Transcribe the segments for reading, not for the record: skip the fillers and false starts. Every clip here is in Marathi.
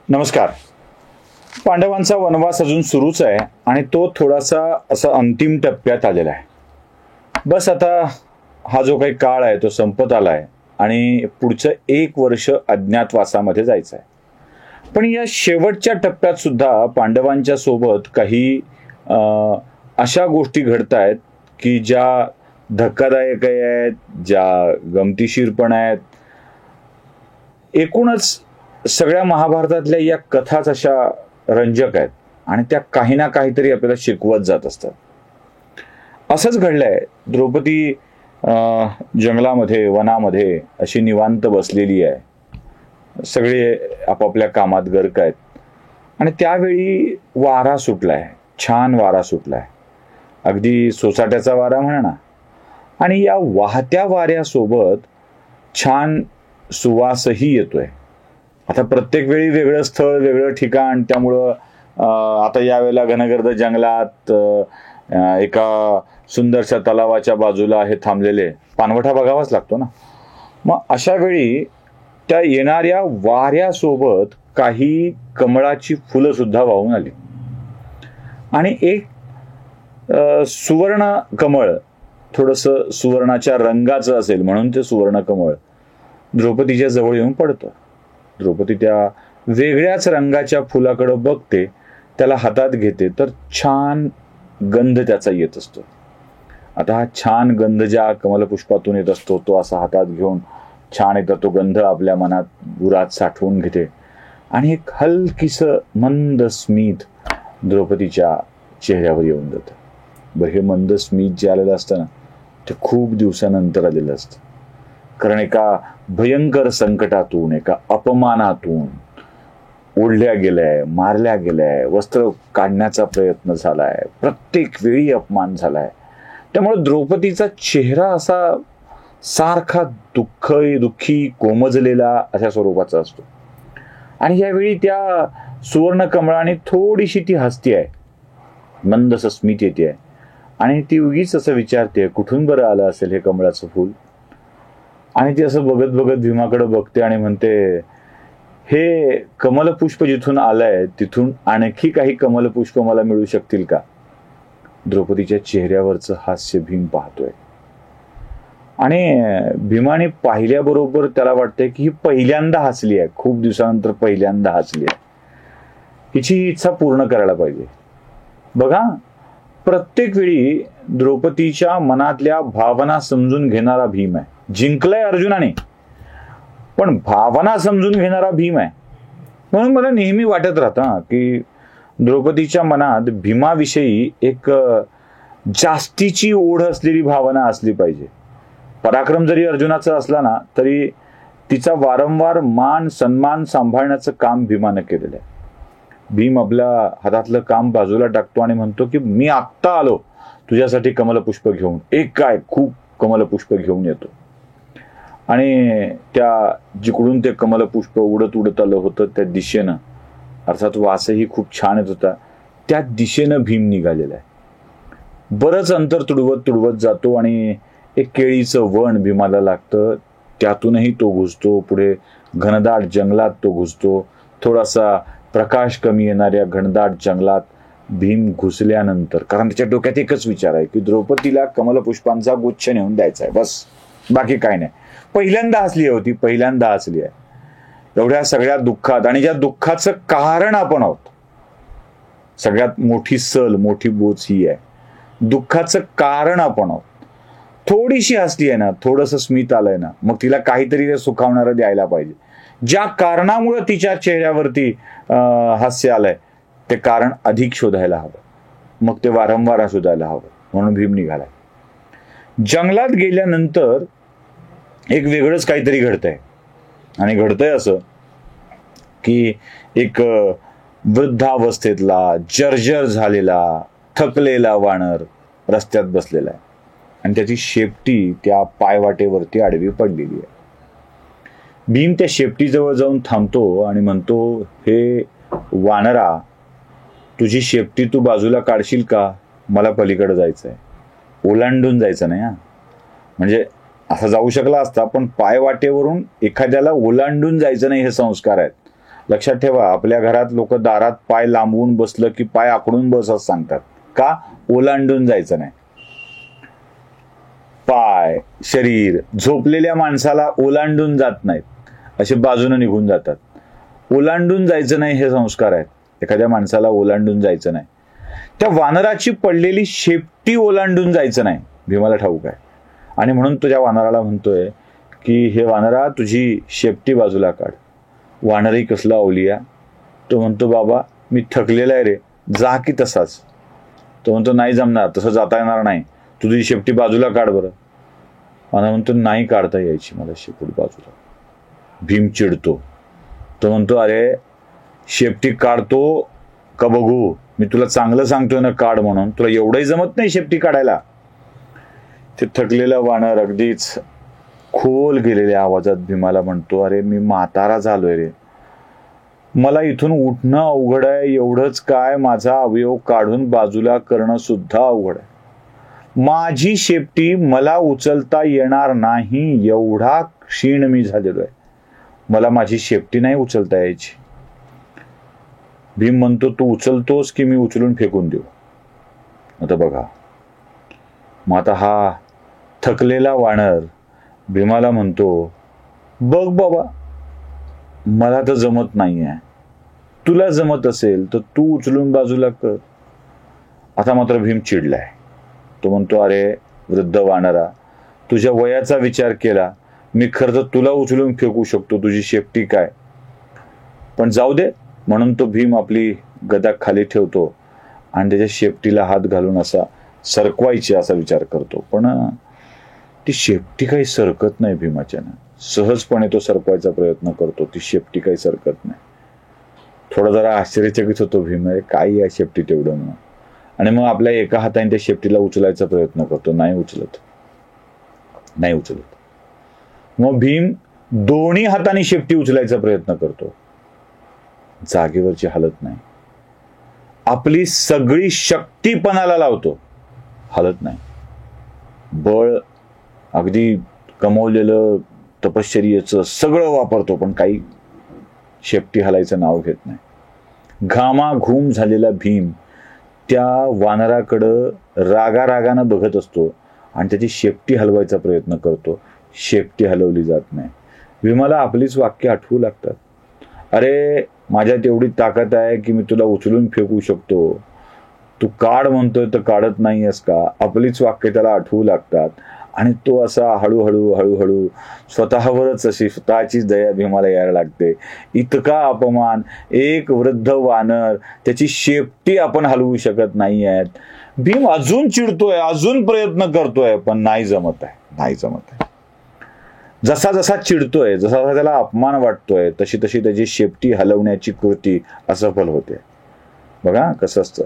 नमस्कार. पांडवांचा वनवास अजून सुरूच आहे आणि तो थोडासा असा अंतिम टप्प्यात आलेला आहे. बस आता हा जो काही काळ आहे तो संपत आलाय आणि पुढचं 1 वर्ष अज्ञातवासामध्ये जायचं आहे. पण या शेवटच्या टप्प्यात सुद्धा पांडवांच्या सोबत काही अशा गोष्टी घडत आहेत की ज्या धक्कादायक आहेत, ज्या गमतीशीर पण आहेत. एकूणच सगळ्या महाभारतातल्या या कथाच अशा रंजक आहेत आणि त्या काही ना काहीतरी आपल्याला शिकवत जात असतात. असंच घडलंय. द्रौपदी जंगलामध्ये, वनामध्ये अशी निवांत बसलेली आहे. सगळे आपापल्या कामात गर्क आहेत आणि त्यावेळी वारा सुटलाय, छान वारा सुटलाय, अगदी सोसाट्याचा वारा म्हणा ना. आणि या वाहत्या वाऱ्यासोबत छान सुवासही येतोय. आता प्रत्येक वेळी वेगळं स्थळ, वेगळं ठिकाण, त्यामुळं आता यावेळेला घनगर्द जंगलात एका सुंदरशा तलावाच्या बाजूला हे थांबलेले पानवठा बघावाच लागतो ना. मग अशा वेळी त्या येणाऱ्या वाऱ्यासोबत काही कमळाची फुलं सुद्धा वाहून आली आणि एक सुवर्ण कमळ, थोडंसं सुवर्णाच्या रंगाचं असेल म्हणून ते सुवर्ण कमळ द्रौपदीच्या जवळ येऊन पडतं. द्रौपदी त्या वेगळ्याच रंगाच्या फुलाकडे बघते, त्याला हातात घेते, तर छान गंध त्याचा येत असतो. आता हा छान गंध ज्या कमलपुष्पातून येत असतो तो असा हातात घेऊन छान एकदा तो गंध आपल्या मनात बुरात साठवून घेते आणि एक हलकीस मंद स्मित द्रौपदीच्या चेहऱ्यावर येऊन जातं. बरं, हे मंद स्मित जे आलेलं असतं ना, ते खूप दिवसानंतर आलेलं असतं. कारण एका भयंकर संकटातून, एका अपमानातून ओढल्या गेलाय, मारल्या गेलाय, वस्त्र काढण्याचा प्रयत्न झालाय, प्रत्येक वेळी अपमान झालाय. त्यामुळे द्रौपदीचा चेहरा असा सारखा दुःखी कोमजलेला अशा स्वरूपाचा असतो. आणि यावेळी त्या सुवर्ण कमळाने थोडीशी ती हसती आहे, मंदस स्मित येते आहे आणि ती उगीच असं विचारते, कुठून बरं आलं असेल हे कमळाचं फूल. आणि ती असं बघत बघत भीमाकडे बघते आणि म्हणते, हे कमलपुष्प जिथून आलंय तिथून आणखी काही कमलपुष्प मला मिळू शकतील का? द्रौपदीच्या चेहऱ्यावरचं हास्य भीम पाहतोय आणि भीमाने पाहिल्याबरोबर त्याला वाटतंय की ही पहिल्यांदा हसली आहे, खूप दिवसानंतर पहिल्यांदा हसली आहे. हिची ही इच्छा पूर्ण करायला पाहिजे. बघा, प्रत्येक वेळी द्रौपदीच्या मनातल्या भावना समजून घेणारा भीम आहे. जिंकलाय अर्जुनाने, पण भावना समजून घेणारा भीम आहे. म्हणून मला नेहमी वाटत राहतं की द्रौपदीच्या मनात भीमाविषयी एक जास्तीची ओढ असलेली भावना असली पाहिजे. पराक्रम जरी अर्जुनाचा असला ना, तरी तिचा वारंवार मान सन्मान सांभाळण्याचं काम भीमानं केलेलं आहे. भीम आपल्या हातातलं काम बाजूला टाकतो आणि म्हणतो की मी आत्ता आलो तुझ्यासाठी कमलपुष्प घेऊन. एक काय, खूप कमलपुष्प घेऊन येतो. आणि त्या जिकडून ते कमलपुष्प उडत उडत आलं होतं त्या दिशेनं, अर्थात वासही खूप छान येत होता, त्या दिशेनं भीम निघालेला आहे. बरंच अंतर तुडवत जातो आणि एक केळीचं वण भीमाला लागतं. त्यातूनही तो घुसतो, पुढे घनदाट जंगलात तो घुसतो. थोडासा प्रकाश कमी येणाऱ्या घनदाट जंगलात भीम घुसल्यानंतर, कारण त्याच्या डोक्यात एकच विचार आहे की द्रौपदीला कमलपुष्पांचा गुच्छ नेऊन द्यायचा आहे, बस, बाकी काय नाही. पहिल्यांदा हसली होती, पहिल्यांदा हसली आहे एवढ्या सगळ्या दुःखात, आणि ज्या दुःखाचं कारण आपण आहोत. सगळ्यात मोठी सल, मोठी बोच ही आहे, दुःखाचं कारण आपण आहोत. थोडीशी हसली आहे ना, थोडंसं स्मित आलंय ना, मग तिला काहीतरी सुखावणारं द्यायला पाहिजे. ज्या कारणामुळे तिच्या चेहऱ्यावरती हास्य आलंय ते कारण अधिक शोधायला हवं, मग ते वारंवार शोधायला हवं. म्हणून भीम निघालाय. जंगलात गेल्यानंतर एक वेगळंच काहीतरी घडतंय. आणि घडतंय असं की एक वृद्धावस्थेतला, जर्जर झालेला, थकलेला वानर रस्त्यात बसलेला आहे आणि त्याची शेपटी त्या पायवाटेवरती आडवी पडलेली आहे. भीम त्या शेपटीजवळ जाऊन थांबतो आणि म्हणतो, हे वानरा, तुझी शेपटी तू बाजूला काढशील का? मला पलीकडे जायचंय, ओलांडून जायचं नाही. म्हणजे असा जाऊ शकला असता, पण पायवाटेवरून एखाद्याला ओलांडून जायचं नाही हे संस्कार आहेत. लक्षात ठेवा, आपल्या घरात लोक दारात पाय लांबवून बसलं की पाय आखडून बस असं सांगतात. का? ओलांडून जायचं नाही. पाय, शरीर झोपलेल्या माणसाला ओलांडून जात नाहीत, असे बाजूने निघून जातात. ओलांडून जायचं नाही हे संस्कार आहेत. एखाद्या माणसाला ओलांडून जायचं नाही. त्या वानराची पडलेली शेपटी ओलांडून जायचं नाही, भीमाला ठाऊक आहे. आणि म्हणून तो त्या वानराला म्हणतोय की हे वानरा, तुझी शेपटी बाजूला काढ. वानरही कसला अवलिया, तो म्हणतो बाबा मी थकलेला आहे रे, जा की तसाच. तो म्हणतो नाही जमणार, तसं जाता येणार नाही, तुझी शेपटी बाजूला काढ बरं. वानर म्हणतो नाही काढता यायची मला शेपटी बाजूला. भीम चिडतो. तो म्हणतो अरे शेपटी काढतो का बघू, मी तुला चांगलं सांगतोय ना काढ म्हणून, तुला एवढंही जमत नाही शेपटी काढायला. ते थकलेला वानर अगदीच खोल गेलेल्या आवाजात भीमाला म्हणतो, अरे मी म्हातारा झालोय रे, मला इथून उठणं अवघड आहे. एवढंच काय, माझा अवयव काढून बाजूला करणं सुद्धा अवघड आहे. माझी शेपटी मला उचलता येणार नाही, एवढा क्षीण मी झालेलो आहे. मला माझी शेपटी नाही उचलता यायची. भीम म्हणतो तू उचलतोस की मी उचलून फेकून देऊ? आता बघा, मग आता हा थकलेला वानर भीमाला म्हणतो, बघ बाबा मला तर जमत नाहीये, तुला जमत असेल तर तू उचलून बाजूला कर. आता मात्र भीम चिडलाय. तो म्हणतो अरे वृद्ध वानरा, तुझ्या वयाचा विचार केला, मी खरं तर तुला उचलून फेकू शकतो, तुझी शेपटी काय, पण जाऊ दे. म्हणून तो भीम आपली गदा खाली ठेवतो आणि त्याच्या शेपटीला हात घालून असा सरकवायची असा विचार करतो. पण ती शेपटी काही सरकत नाही भीमाच्यानं. सहजपणे तो सरकवायचा प्रयत्न करतो, ती शेपटी काही सरकत नाही. थोडा जरा आश्चर्यचकित होतो भीम, काय या शेपटीत एवढं म्हणून. आणि मग आपल्या एका हाताने त्या शेपटीला उचलायचा प्रयत्न करतो, नाही उचलत. मग भीम दोन्ही हाताने शेपटी उचलायचा प्रयत्न करतो, जागेवरची हालत नाही. आपली सगळी शक्ती पणाला लावतो, हालत नाही. बळ अगदी कमवलेलं तपश्चर्येचं सगळं वापरतो, पण काही शेपटी हलायचं नाव घेत नाही. घामाघूम झालेला भीम त्या वानराकडं रागारागानं बघत असतो आणि त्याची शेपटी हलवायचा प्रयत्न करतो. शेपटी हलवली जात नाही. भीमाला आपलीच वाक्य आठवू लागतात. अरे माझ्यात एवढी ताकद आहे की मी तुला उचलून फेकू शकतो, तू काढ म्हणतोय तर काढत नाहीयेस का. आपलीच वाक्य त्याला आठवू लागतात आणि तो असा हळूहळू स्वतःवरच अशी स्वतःचीच दया भीमाला यायला लागते. इतका अपमान, एक वृद्ध वानर, त्याची शेपटी आपण हलवू शकत नाही आहेत. भीम अजून चिडतोय, अजून प्रयत्न करतोय, पण नाही जमत आहे. जसा जसा चिडतोय, जसा जसा त्याला अपमान वाटतोय, तशी तशी त्याची शेपटी हलवण्याची कृती असफल होते. बघा कसं असतं,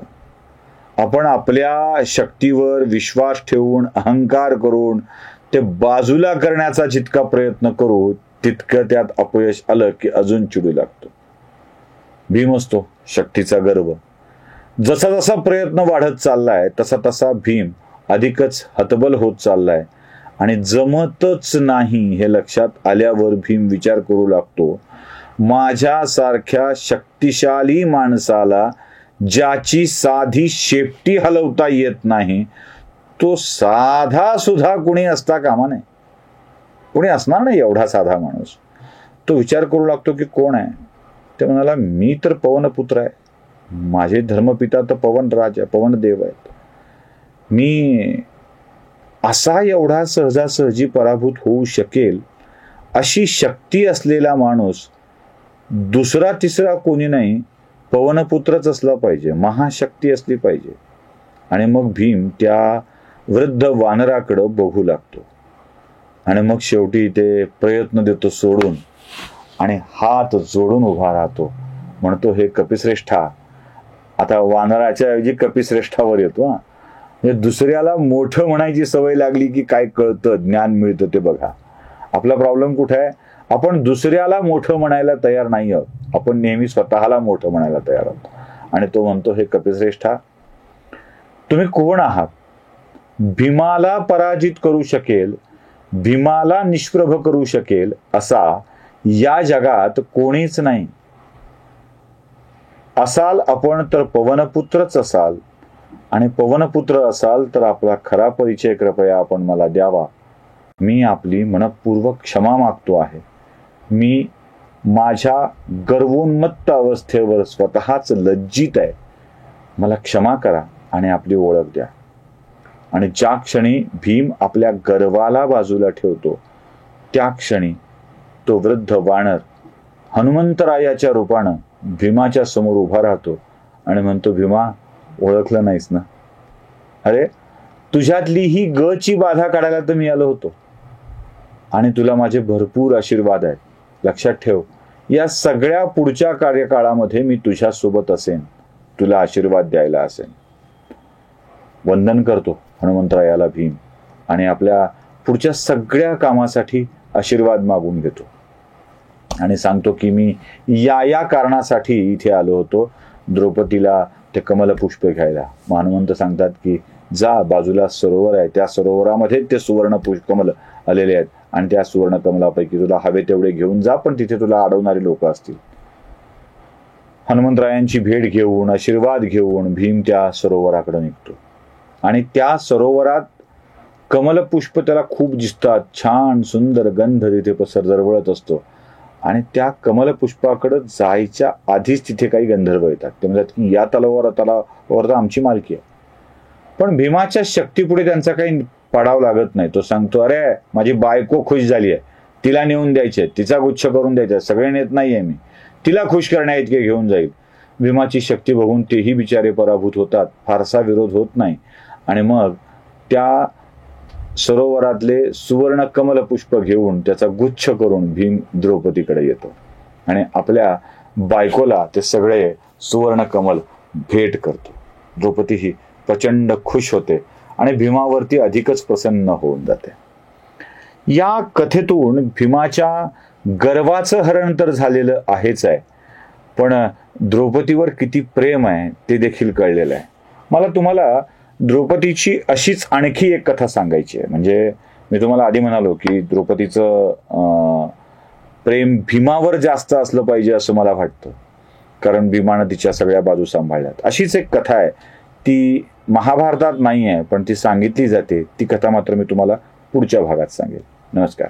आपण आपल्या शक्तीवर विश्वास ठेवून अहंकार करून ते बाजूला करण्याचा जितका प्रयत्न करू, तितकं त्यात अपयश आलं की अजून चिडू लागतो. भीम असतो शक्तीचा गर्व. जसा जसा प्रयत्न वाढत चाललाय तसा तसा भीम अधिकच हतबल होत चाललाय आणि जमतच नाही हे लक्षात आल्यावर भीम विचार करू लागतो, माझ्यासारख्या शक्तिशाली माणसाला ज्याची साधी शेपटी हलवता येत नाही, तो साधा सुद्धा कुणी असता कामा नये. कुणी असणार नाही एवढा साधा माणूस. तो विचार करू लागतो की कोण आहे. ते म्हणाला, मी तर पवनपुत्र आहे, माझे धर्मपिता तर पवनदेव आहेत. मी असा एवढा सहजासहजी पराभूत होऊ शकेल अशी शक्ती असलेला माणूस दुसरा तिसरा कोणी नाही, पवनपुत्रच असला पाहिजे, महाशक्ती असली पाहिजे. आणि मग भीम त्या वृद्ध वानराकडे बघू लागतो आणि मग शेवटी ते प्रयत्न देतो सोडून आणि हात जोडून उभा राहतो. म्हणतो, हे कपिश्रेष्ठा. आता वानराच्या ऐवजी कपिश्रेष्ठावर येतो. म्हणजे दुसऱ्याला मोठं म्हणायची सवय लागली की काय कळतं, ज्ञान मिळतं ते बघा. आपला प्रॉब्लेम कुठे आहे, आपण दुसऱ्याला मोठं म्हणायला तयार नाही आहोत, आपण नेहमी स्वतःला मोठं म्हणायला तयार आहोत. आणि तो म्हणतो, हे कपिश्रेष्ठा, तुम्ही कोण आहात? भीमाला पराजित करू शकेल, भीमाला निष्प्रभ करू शकेल असा या जगात कोणीच नाही. असाल आपण तर पवनपुत्रच असाल, आणि पवनपुत्र असाल तर आपला खरा परिचय कृपया आपण मला द्यावा. मी आपली मनपूर्वक क्षमा मागतो आहे. मी माझ्या गर्वोन्मत्त अवस्थेवर स्वतःच लज्जित आहे. मला क्षमा करा आणि आपली ओळख द्या. आणि ज्या क्षणी भीम आपल्या गर्वाला बाजूला ठेवतो, त्या क्षणी तो वृद्ध वानर हनुमंतरायाच्या रूपानं भीमाच्या समोर उभा राहतो आणि म्हणतो, भीमा, ओळखलं नाहीस ना? अरे, तुझ्यातली ही गची बाधा काढायला तर मी आलो होतो, आणि तुला माझे भरपूर आशीर्वाद आहेत. लक्षात ठेव, या सगळ्या पुढच्या कार्यकाळामध्ये मी तुझ्या सोबत असेन, तुला आशीर्वाद द्यायला असेन. वंदन करतो हनुमंतरायाला भीम, आणि आपल्या पुढच्या सगळ्या कामासाठी आशीर्वाद मागून घेतो आणि सांगतो की मी या कारणासाठी इथे आलो होतो, द्रौपदीला ते कमलपुष्प घ्यायला. मग हनुमंत सांगतात की जा, बाजूला सरोवर आहे, त्या सरोवरामध्ये ते सुवर्ण कमल आलेले आहेत, आणि त्या सुवर्ण कमलापैकी तुला हवे तेवढे घेऊन जा, पण तिथे तुला अडवणारी लोक असतील. हनुमंतरायांची भेट घेऊन, आशीर्वाद घेऊन भीम त्या सरोवराकडे निघतो, आणि त्या सरोवरात कमलपुष्प त्याला खूप दिसतात. छान सुंदर गंध तिथे दरवळत असतो, आणि त्या कमलपुष्पाकडे जायच्या आधीच तिथे काही गंधर्व येतात. ते म्हणतात की या तलावावर तर आमची मालकी आहे. पण भीमाच्या शक्तीपुढे त्यांचा काही पडाव लागत नाही. तो सांगतो, अरे, माझी बायको खुश झाली आहे, तिला नेऊन द्यायचे, तिचा गुच्छ करून द्यायचा, सगळे नेत नाहीये मी, तिला खुश करण्या इतके घेऊन जाईल. भीमाची शक्ती बघून तेही बिचारे पराभूत होतात, फारसा विरोध होत नाही. आणि मग त्या सरोवरातले सुवर्ण कमल पुष्प घेऊन त्याचा गुच्छ करून भीम द्रौपदीकडे येतो, आणि आपल्या बायकोला ते सगळे सुवर्ण कमल भेट करतो. द्रौपदी ही प्रचंड खुश होते आणि भीमावरती अधिकच प्रसन्न होऊन जाते. या कथेतून भीमाच्या गर्वाचं हरण तर झालेलं आहेच आहे, पण द्रौपदीवर किती प्रेम आहे ते देखील कळलेलं आहे. मला तुम्हाला द्रौपदीची अशीच आणखी एक कथा सांगायची आहे. म्हणजे मी तुम्हाला आधी म्हणालो की द्रौपदीचं प्रेम भीमावर जास्त असलं पाहिजे असं मला वाटतं, कारण भीमानं तिच्या सगळ्या बाजू सांभाळल्यात. अशीच एक कथा आहे, ती महाभारतात नाही आहे, पण ती सांगितली जाते. ती कथा मात्र मी तुम्हाला पुढच्या भागात सांगेन. नमस्कार.